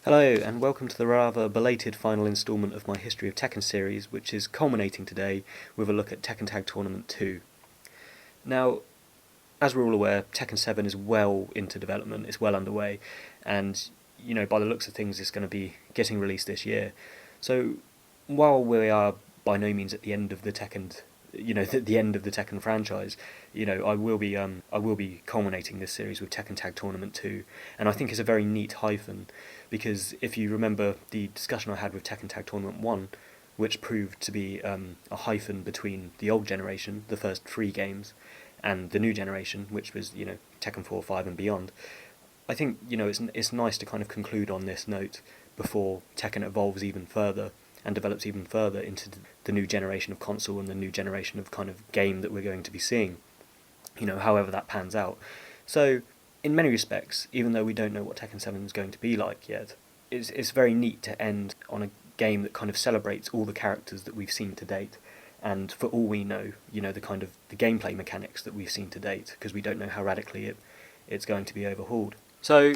Hello, and welcome to the rather belated final instalment of my History of Tekken series, which is culminating today with a look at Tekken Tag Tournament 2. Now, as we're all aware, Tekken 7 is well into development, it's well underway, and, by the looks of things, it's going to be getting released this year. So, while we are by no means at the end of the Tekken the end of the Tekken franchise, I will be culminating this series with Tekken Tag Tournament 2, and I think it's a very neat hyphen, because if you remember the discussion I had with Tekken Tag Tournament 1, which proved to be a hyphen between the old generation, the first 3 games, and the new generation, which was, Tekken 4, 5 and beyond, I think, it's nice to kind of conclude on this note before Tekken evolves even further and develops even further into the new generation of console and the new generation of kind of game that we're going to be seeing, however that pans out. So, in many respects, even though we don't know what Tekken 7 is going to be like yet, it's very neat to end on a game that kind of celebrates all the characters that we've seen to date, and for all we know, the kind of the gameplay mechanics that we've seen to date, because we don't know how radically it's going to be overhauled. So,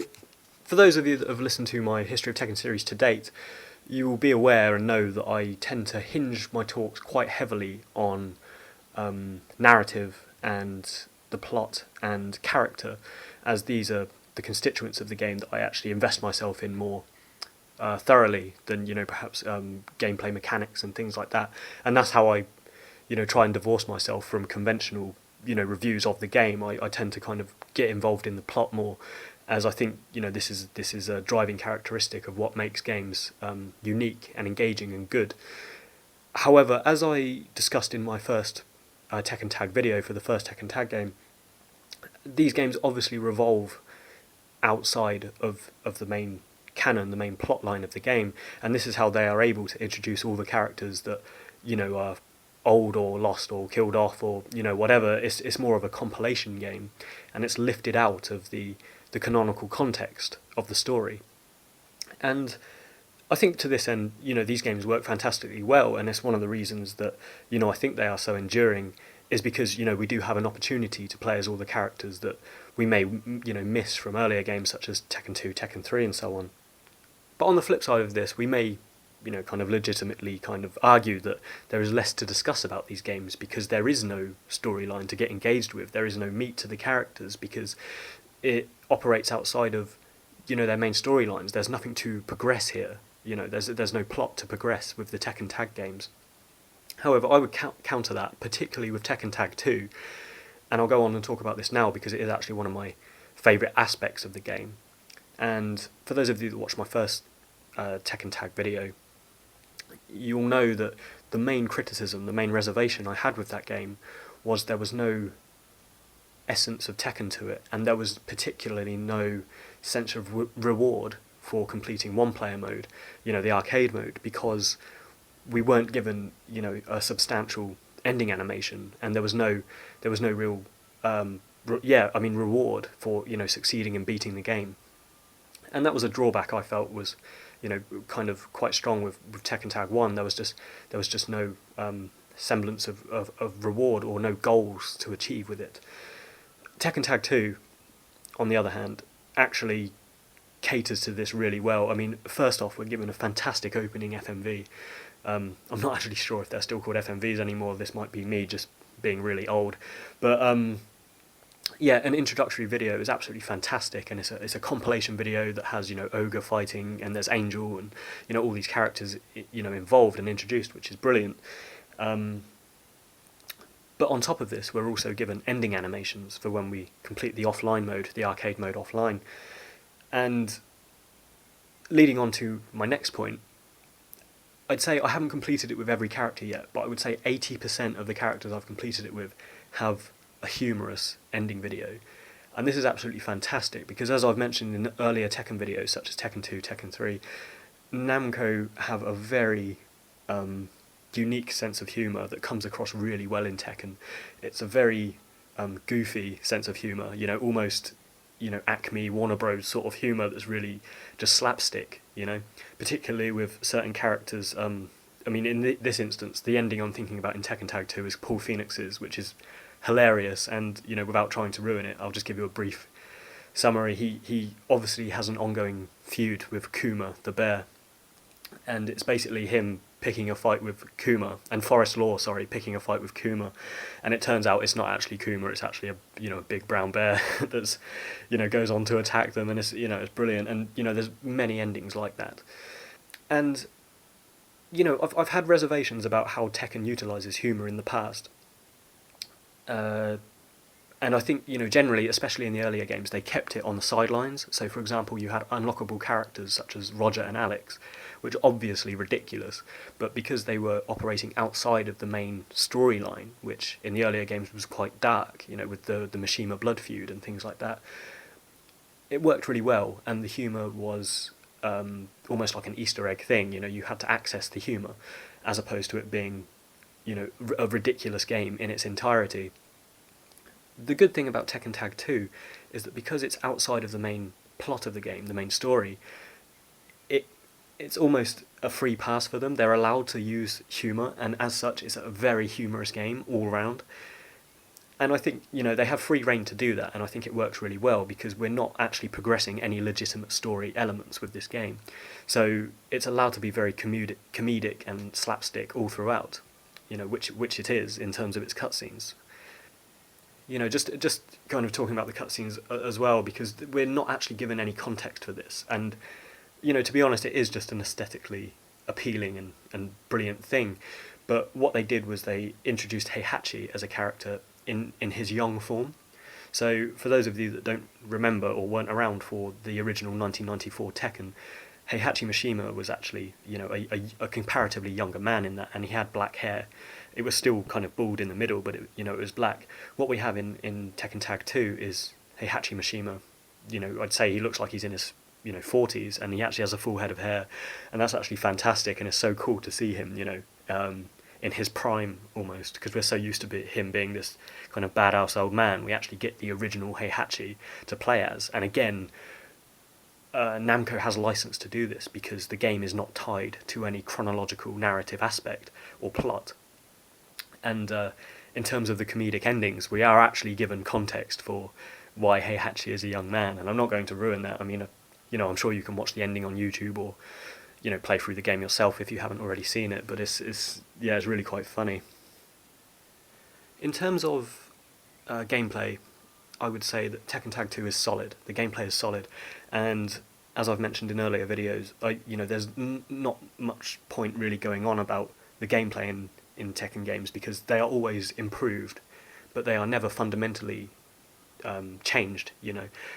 for those of you that have listened to my History of Tekken series to date, you will be aware and know that I tend to hinge my talks quite heavily on narrative and the plot and character, as these are the constituents of the game that I actually invest myself in more thoroughly than perhaps gameplay mechanics and things like that. And that's how I try and divorce myself from conventional reviews of the game. I tend to kind of get involved in the plot more, as I think this is a driving characteristic of what makes games unique and engaging and good. However, as I discussed in my first Tekken Tag video for the first Tekken Tag game, these games obviously revolve outside of the main canon, the main plot line of the game, and this is how they are able to introduce all the characters that are old or lost or killed off or whatever. It's more of a compilation game, and it's lifted out of the canonical context of the story. And I think to this end, these games work fantastically well, and it's one of the reasons that I think they are so enduring, is because we do have an opportunity to play as all the characters that we may miss from earlier games such as Tekken 2, Tekken 3 and so on. But on the flip side of this, we may kind of legitimately kind of argue that there is less to discuss about these games because there is no storyline to get engaged with, there is no meat to the characters because it operates outside of their main storylines. There's nothing to progress here. There's no plot to progress with the Tekken Tag games. However, I would counter that, particularly with Tekken Tag 2, and I'll go on and talk about this now because it is actually one of my favourite aspects of the game. And for those of you that watched my first Tekken Tag video, you'll know that the main criticism, the main reservation I had with that game was there was no essence of Tekken to it, and there was particularly no sense of reward for completing one-player mode, the arcade mode, because we weren't given a substantial ending animation, and there was no real reward for succeeding and beating the game. And that was a drawback I felt was kind of quite strong with Tekken Tag 1. There was just no semblance of reward or no goals to achieve with it. Tekken Tag 2, on the other hand, actually caters to this really well. I mean, first off, we're given a fantastic opening FMV. I'm not actually sure if they're still called FMVs anymore. This might be me just being really old. But an introductory video is absolutely fantastic, and it's a compilation video that has Ogre fighting, and there's Angel, and all these characters involved and introduced, which is brilliant. But on top of this, we're also given ending animations for when we complete the offline mode, the arcade mode offline. And leading on to my next point, I'd say I haven't completed it with every character yet, but I would say 80% of the characters I've completed it with have a humorous ending video. And this is absolutely fantastic, because as I've mentioned in earlier Tekken videos, such as Tekken 2, Tekken 3, Namco have a very unique sense of humour that comes across really well in Tekken. It's a very goofy sense of humour, almost Acme, Warner Bros sort of humour that's really just slapstick, particularly with certain characters. In this instance, the ending I'm thinking about in Tekken Tag 2 is Paul Phoenix's, which is hilarious, and without trying to ruin it, I'll just give you a brief summary, he obviously has an ongoing feud with Kuma the bear, and it's basically him picking a fight with Kuma, and Forest Law, sorry, picking a fight with Kuma, and it turns out it's not actually Kuma, it's actually a big brown bear that's goes on to attack them, and it's brilliant, and there's many endings like that, and I've had reservations about how Tekken utilizes humor in the past. And I think, generally, especially in the earlier games, they kept it on the sidelines. So, for example, you had unlockable characters such as Roger and Alex, which are obviously ridiculous, but because they were operating outside of the main storyline, which in the earlier games was quite dark, with the Mishima blood feud and things like that, it worked really well, and the humour was almost like an Easter egg thing. You had to access the humour, as opposed to it being, a ridiculous game in its entirety. The good thing about Tekken Tag 2 is that because it's outside of the main plot of the game, the main story, it's almost a free pass for them. They're allowed to use humour, and as such, it's a very humorous game all round. And I think, they have free rein to do that, and I think it works really well because we're not actually progressing any legitimate story elements with this game. So it's allowed to be very comedic and slapstick all throughout, which it is in terms of its cutscenes. Just kind of talking about the cutscenes as well, because we're not actually given any context for this. And, to be honest, it is just an aesthetically appealing and brilliant thing. But what they did was they introduced Heihachi as a character in his young form. So for those of you that don't remember or weren't around for the original 1994 Tekken, Heihachi Mishima was actually, a comparatively younger man in that, and he had black hair. It was still kind of bald in the middle, but it was black. What we have in Tekken Tag 2 is Heihachi Mishima. I'd say he looks like he's in his 40s, and he actually has a full head of hair, and that's actually fantastic, and it's so cool to see him, in his prime almost, because we're so used to him being this kind of badass old man. We actually get the original Heihachi to play as, and again, Namco has license to do this because the game is not tied to any chronological narrative aspect or plot. And in terms of the comedic endings, we are actually given context for why Heihachi is a young man, and I'm not going to ruin that. I mean, I'm sure you can watch the ending on YouTube or play through the game yourself if you haven't already seen it. But it's really quite funny. In terms of gameplay, I would say that Tekken Tag 2 is solid. The gameplay is solid, and as I've mentioned in earlier videos, there's not much point really going on about the gameplay in Tekken games because they are always improved, but they are never fundamentally changed.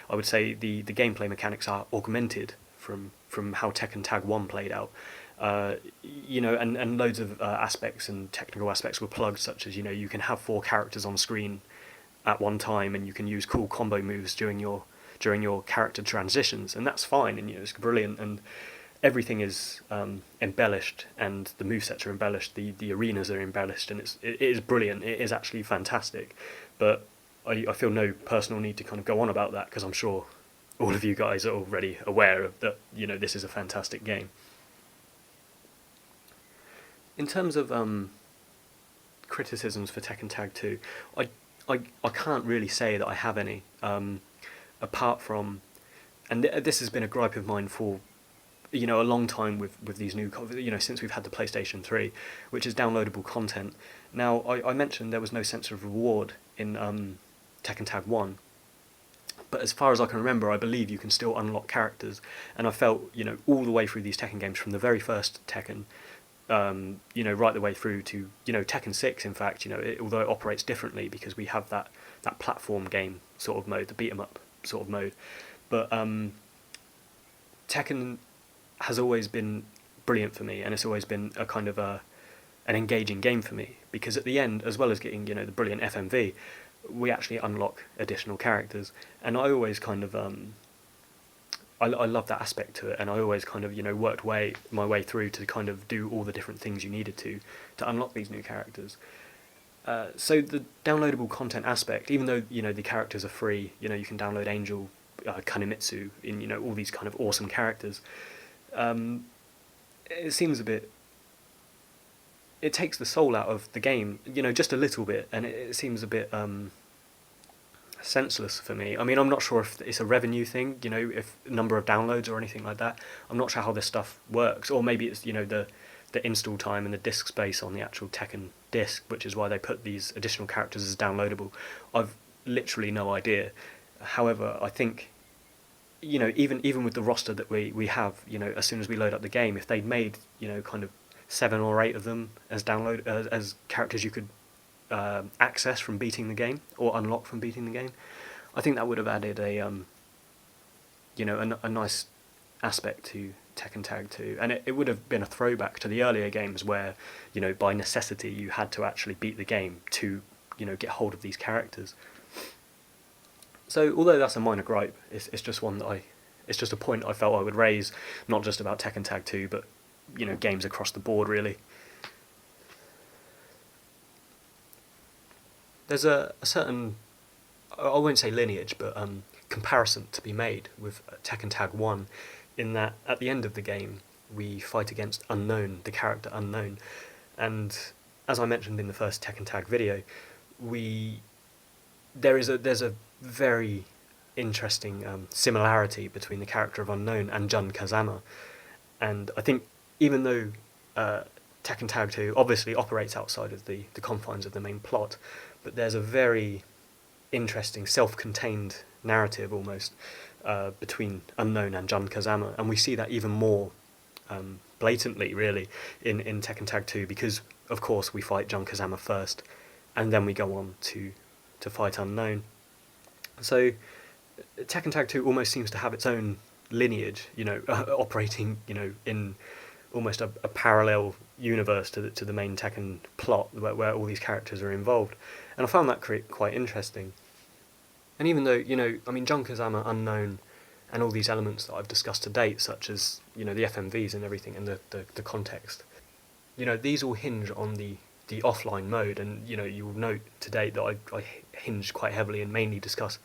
I would say the gameplay mechanics are augmented from how Tekken Tag 1 played out. And loads of aspects and technical aspects were plugged, such as you can have 4 characters on screen at one time, and you can use cool combo moves during your character transitions, and that's fine, and it's brilliant, and everything is embellished, and the movesets are embellished, the arenas are embellished, and it is brilliant. It is actually fantastic, but I feel no personal need to kind of go on about that because I'm sure all of you guys are already aware of that. This is a fantastic game. In terms of criticisms for Tekken Tag 2, I can't really say that I have any, apart from, and this has been a gripe of mine for a long time with these new, since we've had the PlayStation 3, which is downloadable content. Now, I mentioned there was no sense of reward in Tekken Tag 1, but as far as I can remember, I believe you can still unlock characters, and I felt, all the way through these Tekken games, from the very first Tekken, right the way through to, Tekken 6, in fact, although it operates differently because we have that platform game sort of mode, the beat-em-up sort of mode, but Tekken has always been brilliant for me, and it's always been a kind of an engaging game for me, because at the end, as well as getting, the brilliant FMV, we actually unlock additional characters, and I always kind of I love that aspect to it, and I always kind of worked my way through to kind of do all the different things you needed to unlock these new characters. So the downloadable content aspect, even though the characters are free, you can download Angel, Kanemitsu, in all these kind of awesome characters. It seems a bit. It takes the soul out of the game, just a little bit, and it seems a bit. senseless for me. I mean, I'm not sure if it's a revenue thing, you know, if number of downloads or anything like that. I'm not sure how this stuff works, or maybe it's, you know, the install time and the disk space on the actual Tekken disk, which is why they put these additional characters as downloadable. I've literally no idea. However, I think, you know, even with the roster that we have, you know, as soon as we load up the game, if they'd made, you know, kind of 7 or 8 of them as as characters you could access from beating the game, or unlock from beating the game, I think that would have added a you know, a nice aspect to Tekken Tag 2, and it would have been a throwback to the earlier games where, you know, by necessity you had to actually beat the game to, you know, get hold of these characters. So although that's a minor gripe, it's just one that it's just a point I felt I would raise, not just about Tekken Tag 2, but, you know, games across the board really. There's a certain, I won't say lineage, but comparison to be made with Tekken Tag 1, in that at the end of the game we fight against Unknown, the character Unknown, and as I mentioned in the first Tekken Tag video, there's a very interesting similarity between the character of Unknown and Jun Kazama, and I think even though Tekken Tag 2 obviously operates outside of the confines of the main plot, but there's a very interesting self-contained narrative almost between Unknown and Jun Kazama, and we see that even more blatantly really in Tekken Tag 2, because of course we fight Jun Kazama first and then we go on to fight Unknown. So Tekken Tag 2 almost seems to have its own lineage, you know, operating, you know, in almost a parallel universe to the main Tekken plot, where all these characters are involved, and I found that quite interesting. And even though, you know, I mean, Jun Kazama, Unknown, and all these elements that I've discussed to date, such as, you know, the FMVs and everything, and the context, you know, these all hinge on the offline mode, and, you know, you'll note to date that I hinge quite heavily and mainly discuss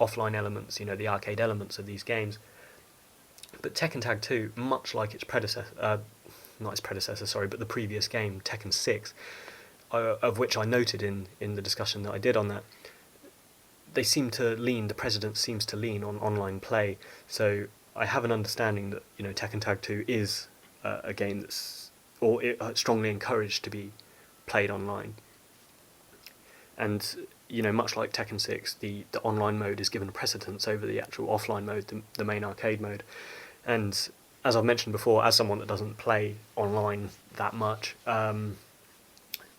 offline elements, you know, the arcade elements of these games. But Tekken Tag 2, much like its predecessor, not its predecessor, sorry, but the previous game, Tekken 6, of which I noted in the discussion that I did on that, the precedent seems to lean on online play. So I have an understanding that, you know, Tekken Tag 2 is a game that's strongly encouraged to be played online. And, you know, much like Tekken 6, the online mode is given precedence over the actual offline mode, the main arcade mode. And as I've mentioned before, as someone that doesn't play online that much,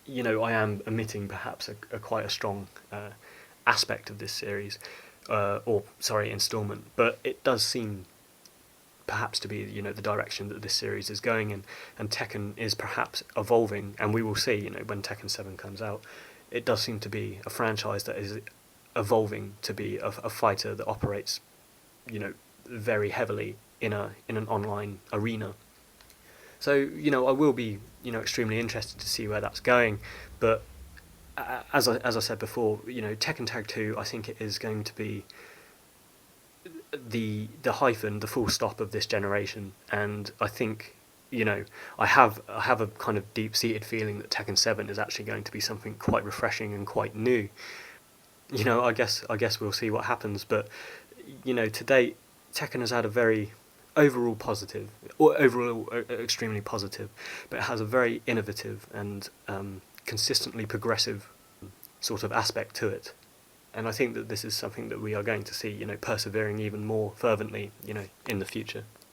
you know, I am omitting perhaps a quite a strong aspect of this series, installment, but it does seem perhaps to be, you know, the direction that this series is going in, and Tekken is perhaps evolving, and we will see, you know, when Tekken 7 comes out, it does seem to be a franchise that is evolving to be a fighter that operates, you know, very heavily in an online arena. So, you know, I will be, you know, extremely interested to see where that's going, but as I said before, you know, Tekken Tag 2, I think it is going to be the full stop of this generation, and I think, you know, I have a kind of deep-seated feeling that Tekken 7 is actually going to be something quite refreshing and quite new. You know, I guess we'll see what happens, but, you know, to date, Tekken has had a very overall extremely positive, but it has a very innovative and consistently progressive sort of aspect to it. And I think that this is something that we are going to see, you know, persevering even more fervently, you know, in the future.